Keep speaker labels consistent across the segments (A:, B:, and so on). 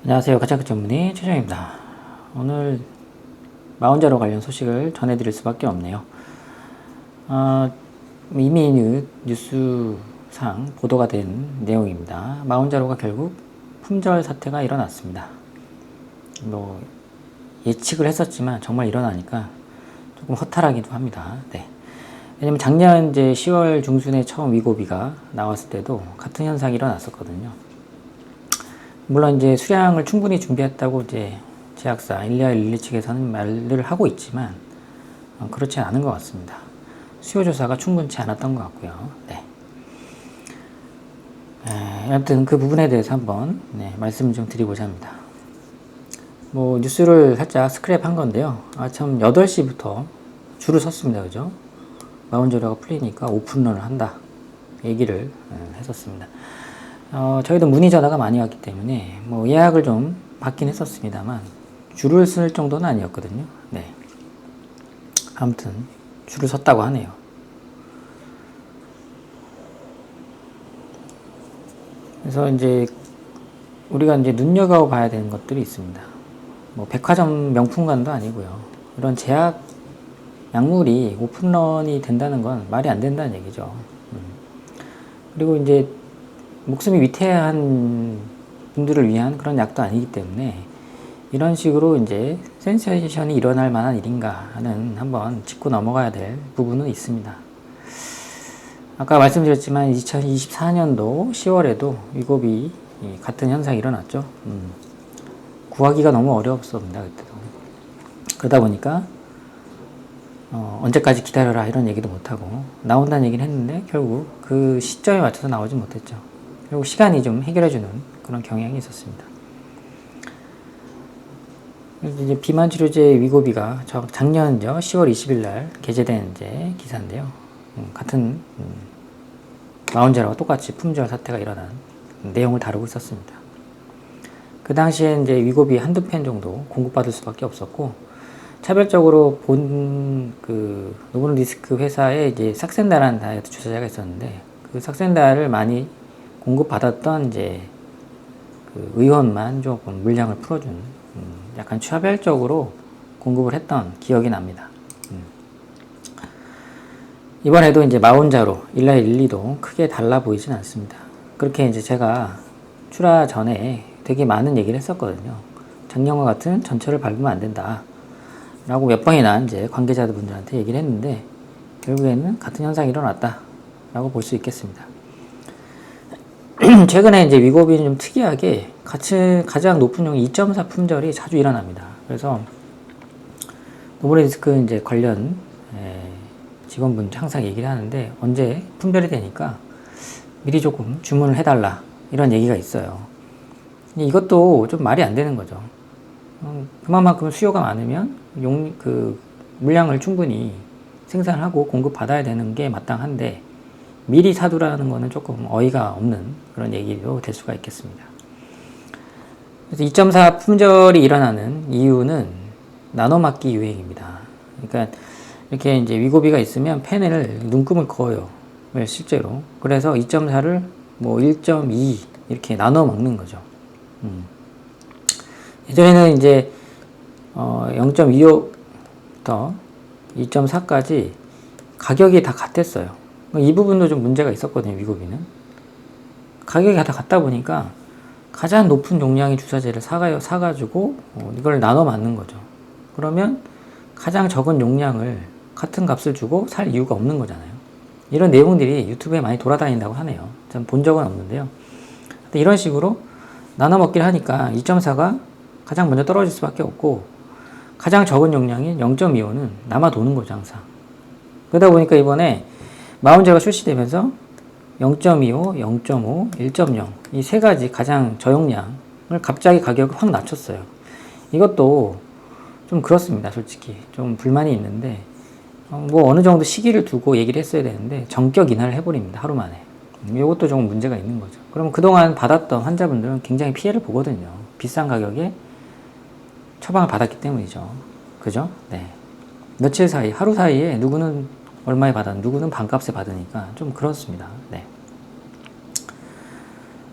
A: 안녕하세요. 가짜크 전문의 최정입니다. 오늘 마운자로 관련 소식을 전해드릴 수밖에 없네요. 이미 뉴스상 보도가 된 내용입니다. 마운자로가 결국 품절 사태가 일어났습니다. 예측을 했었지만 정말 일어나니까 조금 허탈하기도 합니다. 네. 왜냐면 작년 이제 10월 중순에 처음 위고비가 나왔을 때도 같은 현상이 일어났었거든요. 물론 이제 수량을 충분히 준비했다고 이제 제약사 121 측에서는 말을 하고 있지만 그렇지 않은 것 같습니다. 수요 조사가 충분치 않았던 것 같고요. 네. 아무튼 그 부분에 대해서 한번 말씀을 좀 드리고자 합니다. 뉴스를 살짝 스크랩 한 건데요. 참 8시부터 줄을 섰습니다. 그죠? 마운저로가 풀리니까 오픈런을 한다. 얘기를 했었습니다. 저희도 문의 전화가 많이 왔기 때문에 예약을 좀 받긴 했었습니다만 줄을 쓸 정도는 아니었거든요. 네. 아무튼 줄을 섰다고 하네요. 그래서 이제 우리가 이제 눈여겨봐야 되는 것들이 있습니다. 백화점 명품관도 아니고요. 이런 제약 약물이 오픈런이 된다는 건 말이 안 된다는 얘기죠. 그리고 이제 목숨이 위태한 분들을 위한 그런 약도 아니기 때문에 이런 식으로 이제 센세이션이 일어날 만한 일인가 하는 한번 짚고 넘어가야 될 부분은 있습니다. 아까 말씀드렸지만 2024년도 10월에도 위고비 같은 현상이 일어났죠. 구하기가 너무 어려웠습니다. 그때도. 그러다 보니까 언제까지 기다려라 이런 얘기도 못하고 나온다는 얘기는 했는데 결국 그 시점에 맞춰서 나오지 못했죠. 결국 시간이 좀 해결해주는 그런 경향이 있었습니다. 이제 비만 치료제 위고비가 작년 10월 20일 날 게재된 이제 기사인데요. 같은 마운자로와 똑같이 품절 사태가 일어난 내용을 다루고 있었습니다. 그 당시에 이제 위고비 한두 펜 정도 공급받을 수밖에 없었고 차별적으로 노보노디스크 회사에 이제 삭센다라는 다이어트 주사제가 있었는데 그 삭센다를 많이 공급받았던 이제 그 의원만 조금 물량을 풀어준 약간 차별적으로 공급을 했던 기억이 납니다. 이번에도 이제 마운자로 112도 크게 달라 보이진 않습니다. 그렇게 이제 제가 출하 전에 되게 많은 얘기를 했었거든요. 작년과 같은 전철을 밟으면 안 된다. 라고 몇 번이나 이제 관계자분들한테 얘기를 했는데 결국에는 같은 현상이 일어났다. 라고 볼 수 있겠습니다. 최근에 이제 위고비는 좀 특이하게 가장 높은 용이 2.4 품절이 자주 일어납니다. 그래서 노보노디스크 이제 관련 직원분 항상 얘기를 하는데 언제 품절이 되니까 미리 조금 주문을 해달라 이런 얘기가 있어요. 이것도 좀 말이 안 되는 거죠. 그만큼 수요가 많으면 물량을 충분히 생산하고 공급받아야 되는 게 마땅한데 미리 사두라는 거는 조금 어이가 없는 그런 얘기도 될 수가 있겠습니다. 그래서 2.4 품절이 일어나는 이유는 나노막기 유행입니다. 그러니까 이렇게 이제 위고비가 있으면 펜을 눈금을 그어요. 실제로. 그래서 2.4를 1.2 이렇게 나눠 먹는 거죠. 예전에는 이제 0.25부터 2.4까지 가격이 다 같았어요. 이 부분도 좀 문제가 있었거든요. 위고비는 가격이 다 같다 보니까 가장 높은 용량의 주사제를 사가지고 이걸 나눠 맞는 거죠. 그러면 가장 적은 용량을 같은 값을 주고 살 이유가 없는 거잖아요. 이런 내용들이 유튜브에 많이 돌아다닌다고 하네요. 전 본 적은 없는데요. 이런 식으로 나눠 먹기를 하니까 2.4가 가장 먼저 떨어질 수밖에 없고 가장 적은 용량인 0.25는 남아 도는 거죠. 항상. 그러다 보니까 이번에 마운제가 출시되면서 0.25, 0.5, 1.0 이 세 가지 가장 저용량을 갑자기 가격을 확 낮췄어요. 이것도 좀 그렇습니다. 솔직히 좀 불만이 있는데 어느 정도 시기를 두고 얘기를 했어야 되는데 전격 인하를 해버립니다. 하루 만에. 이것도 조금 문제가 있는 거죠. 그럼 그동안 받았던 환자분들은 굉장히 피해를 보거든요. 비싼 가격에 처방을 받았기 때문이죠. 그죠? 네. 며칠 사이, 하루 사이에 누구는 얼마에 누구는 반값에 받으니까 좀 그렇습니다. 네.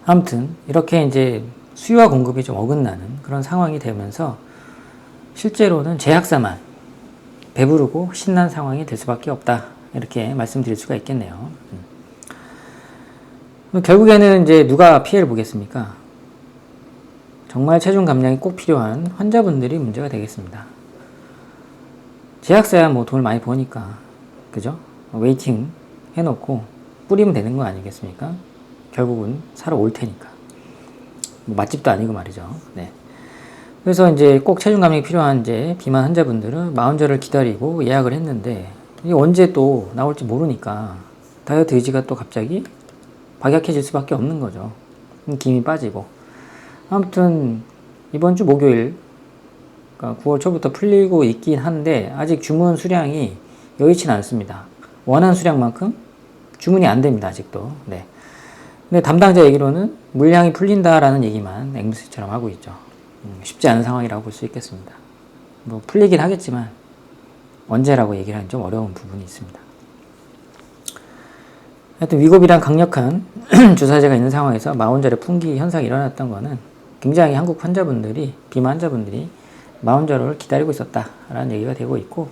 A: 아무튼, 이렇게 이제 수요와 공급이 좀 어긋나는 그런 상황이 되면서 실제로는 제약사만 배부르고 신난 상황이 될 수밖에 없다. 이렇게 말씀드릴 수가 있겠네요. 결국에는 이제 누가 피해를 보겠습니까? 정말 체중 감량이 꼭 필요한 환자분들이 문제가 되겠습니다. 제약사야 뭐 돈을 많이 버니까, 그죠? 웨이팅 해놓고 뿌리면 되는 거 아니겠습니까? 결국은 사러 올 테니까. 뭐 맛집도 아니고 말이죠. 네. 그래서 이제 꼭 체중 감량이 필요한 이제 비만 환자분들은 마흔절을 기다리고 예약을 했는데, 이게 언제 또 나올지 모르니까 다이어트 의지가 또 갑자기 박약해질 수밖에 없는 거죠. 김이 빠지고. 아무튼 이번 주 목요일, 그러니까 9월 초부터 풀리고 있긴 한데 아직 주문 수량이 여의치는 않습니다. 원하는 수량만큼 주문이 안 됩니다. 아직도. 네. 근데 담당자 얘기로는 물량이 풀린다라는 얘기만 앵무새처럼 하고 있죠. 쉽지 않은 상황이라고 볼 수 있겠습니다. 뭐 풀리긴 하겠지만 언제라고 얘기를 하긴 좀 어려운 부분이 있습니다. 하여튼 위고비랑 강력한 주사제가 있는 상황에서 마흔절에 풍기 현상이 일어났던 거는 굉장히 한국 환자분들이, 비만 환자분들이 마흔절을 기다리고 있었다라는 얘기가 되고 있고,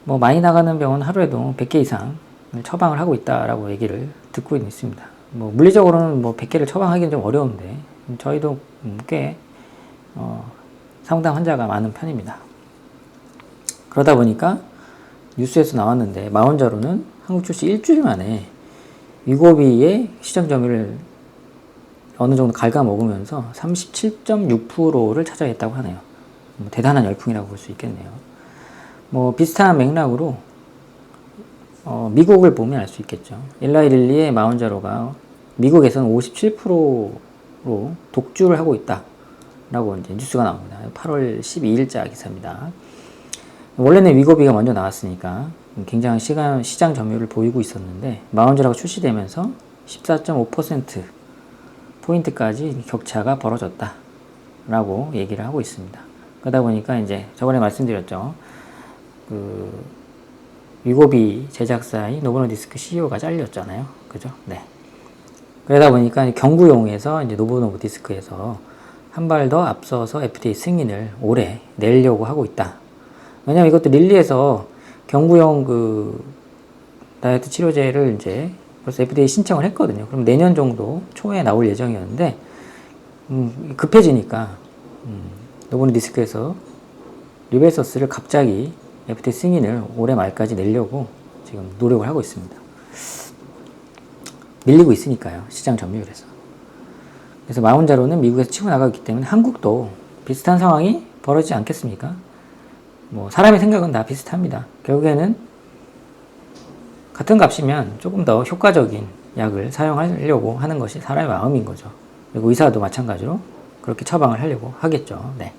A: 뭐 많이 나가는 병원 하루에도 100개 이상 처방을 하고 있다라고 얘기를 듣고 있습니다. 뭐 물리적으로는 뭐 100개를 처방하기는 좀 어려운데 저희도 꽤 상당 환자가 많은 편입니다. 그러다 보니까 뉴스에서 나왔는데 마흔자로는 한국 출시 일주일 만에 위고비의 시장 점유율을 어느 정도 갉아먹으면서 37.6%를 차지했다고 하네요. 뭐 대단한 열풍이라고 볼 수 있겠네요. 뭐 비슷한 맥락으로 미국을 보면 알 수 있겠죠. 일라이 릴리의 마흔자로가 미국에서는 57%로 독주를 하고 있다라고 이제 뉴스가 나옵니다. 8월 12일자 기사입니다. 원래는 위고비가 먼저 나왔으니까 굉장한 시장 점유율을 보이고 있었는데 마흔자로가 출시되면서 14.5% 포인트까지 격차가 벌어졌다라고 얘기를 하고 있습니다. 그러다 보니까 이제 저번에 말씀드렸죠. 위고비 제작사인 노보노디스크 CEO가 잘렸잖아요. 그죠? 네. 그러다 보니까 경구용에서 이제 노보노디스크에서 한 발 더 앞서서 FDA 승인을 올해 내려고 하고 있다. 왜냐면 이것도 릴리에서 경구용 다이어트 치료제를 이제 벌써 FDA 신청을 했거든요. 그럼 내년 정도 초에 나올 예정이었는데, 급해지니까, 노보노디스크에서 리베서스를 갑자기 FDA 승인을 올해 말까지 내려고 지금 노력을 하고 있습니다. 밀리고 있으니까요. 시장 점유율에서. 그래서 마흔자로는 미국에서 치고 나가기 때문에 한국도 비슷한 상황이 벌어지지 않겠습니까? 뭐 사람의 생각은 다 비슷합니다. 결국에는 같은 값이면 조금 더 효과적인 약을 사용하려고 하는 것이 사람의 마음인 거죠. 그리고 의사도 마찬가지로 그렇게 처방을 하려고 하겠죠. 네.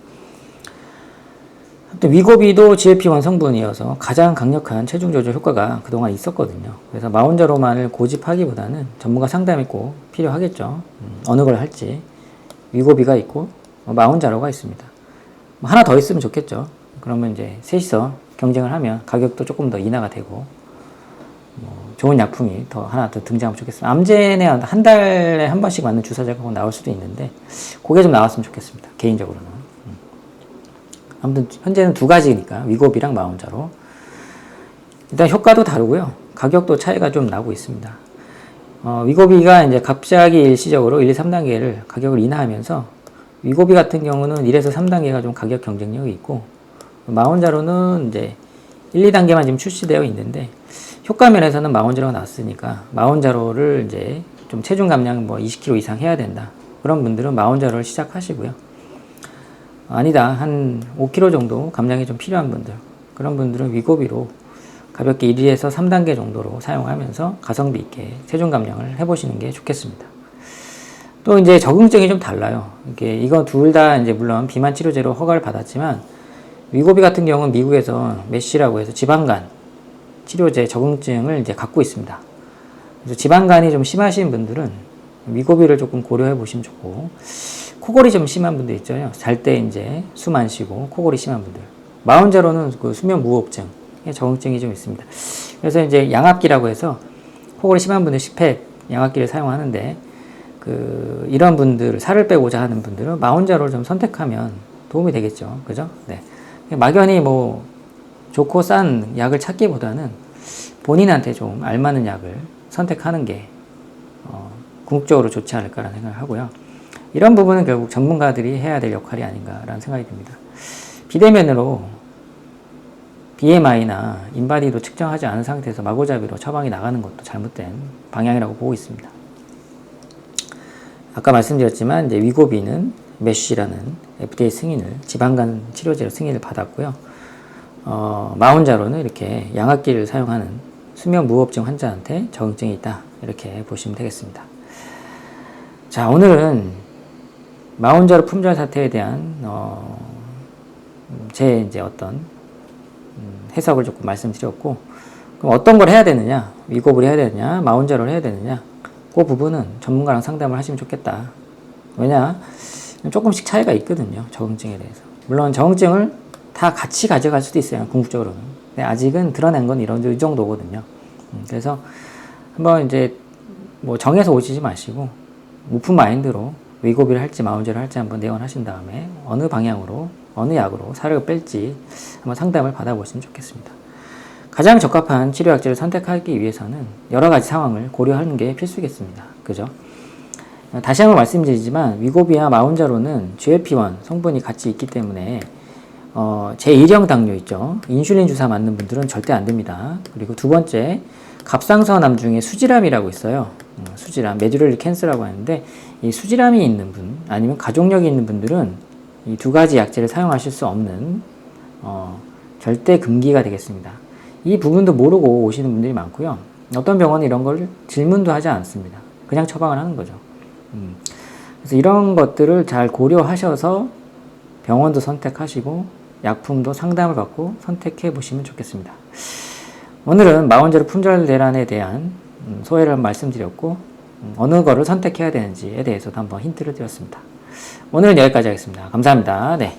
A: 위고비도 GLP-1 성분이어서 가장 강력한 체중 조절 효과가 그동안 있었거든요. 그래서 마흔자로만을 고집하기보다는 전문가 상담이 꼭 필요하겠죠. 어느 걸 할지. 위고비가 있고 마흔자로가 있습니다. 하나 더 있으면 좋겠죠. 그러면 이제 셋이서 경쟁을 하면 가격도 조금 더 인하가 되고 좋은 약품이 하나 더 등장하면 좋겠습니다. 암젠에 한 달에 한 번씩 맞는 주사제가 나올 수도 있는데 그게 좀 나왔으면 좋겠습니다. 개인적으로는. 아무튼 현재는 두 가지니까 위고비랑 마흔자로. 일단 효과도 다르고요. 가격도 차이가 좀 나고 있습니다. 위고비가 이제 갑자기 일시적으로 1, 2, 3단계를 가격을 인하하면서 위고비 같은 경우는 1에서 3단계가 좀 가격 경쟁력이 있고 마흔자로는 이제 1, 2단계만 지금 출시되어 있는데 효과 면에서는 마흔자로가 나왔으니까 마흔자로를 이제 좀 체중 감량 20kg 이상 해야 된다. 그런 분들은 마흔자로를 시작하시고요. 아니다, 한 5kg 정도 감량이 좀 필요한 분들, 그런 분들은 위고비로 가볍게 1에서 3단계 정도로 사용하면서 가성비 있게 체중 감량을 해보시는 게 좋겠습니다. 또 이제 적응증이 좀 달라요. 이거 둘 다 이제 물론 비만 치료제로 허가를 받았지만 위고비 같은 경우는 미국에서 메시라고 해서 지방간 치료제 적응증을 이제 갖고 있습니다. 그래서 지방간이 좀 심하신 분들은 위고비를 조금 고려해 보시면 좋고, 코골이 좀 심한 분들 있잖아요. 잘 때 이제 숨 안 쉬고 코골이 심한 분들. 마흔자로는 수면 무호흡증, 적응증이 좀 있습니다. 그래서 이제 양압기라고 해서 코골이 심한 분들 10회 양압기를 사용하는데 이런 분들, 살을 빼고자 하는 분들은 마운자로를 좀 선택하면 도움이 되겠죠. 그죠? 네. 막연히 뭐 좋고 싼 약을 찾기보다는 본인한테 좀 알맞는 약을 선택하는 게 궁극적으로 좋지 않을까라는 생각을 하고요. 이런 부분은 결국 전문가들이 해야 될 역할이 아닌가라는 생각이 듭니다. 비대면으로 BMI나 인바디도 측정하지 않은 상태에서 마구잡이로 처방이 나가는 것도 잘못된 방향이라고 보고 있습니다. 아까 말씀드렸지만 이제 위고비는 메쉬라는 FDA 승인을, 지방간 치료제로 승인을 받았고요. 마운자로는 이렇게 양압기를 사용하는 수면 무호흡증 환자한테 적응증이 있다, 이렇게 보시면 되겠습니다. 자, 오늘은 마운자로 품절 사태에 대한 제 이제 어떤 해석을 조금 말씀드렸고, 그럼 어떤 걸 해야 되느냐, 위고비를 해야 되느냐, 마운자로를 해야 되느냐, 그 부분은 전문가랑 상담을 하시면 좋겠다. 왜냐, 조금씩 차이가 있거든요, 적응증에 대해서. 물론 적응증을 다 같이 가져갈 수도 있어요, 궁극적으로는. 근데 아직은 드러낸 건 이 정도거든요. 그래서 한번 이제 뭐 정해서 오시지 마시고 오픈 마인드로 위고비를 할지 마운자를 할지 한번 내원하신 다음에 어느 방향으로, 어느 약으로 살을 뺄지 한번 상담을 받아보시면 좋겠습니다. 가장 적합한 치료약제를 선택하기 위해서는 여러 가지 상황을 고려하는 게 필수겠습니다. 그죠? 다시 한번 말씀드리지만 위고비와 마운자로는 GLP-1 성분이 같이 있기 때문에 제1형 당뇨 있죠. 인슐린 주사 맞는 분들은 절대 안 됩니다. 그리고 두 번째, 갑상선암 중에 수질암이라고 있어요. 수질암, 메듀러리 캔서라고 하는데, 이 수질암이 있는 분, 아니면 가족력이 있는 분들은 이 두 가지 약제를 사용하실 수 없는 절대 금기가 되겠습니다. 이 부분도 모르고 오시는 분들이 많고요. 어떤 병원은 이런 걸 질문도 하지 않습니다. 그냥 처방을 하는 거죠. 그래서 이런 것들을 잘 고려하셔서 병원도 선택하시고 약품도 상담을 받고 선택해 보시면 좋겠습니다. 오늘은 마운자로 품절 대란에 대한 소회를 말씀드렸고, 어느 거를 선택해야 되는지에 대해서도 한번 힌트를 드렸습니다. 오늘은 여기까지 하겠습니다. 감사합니다. 네.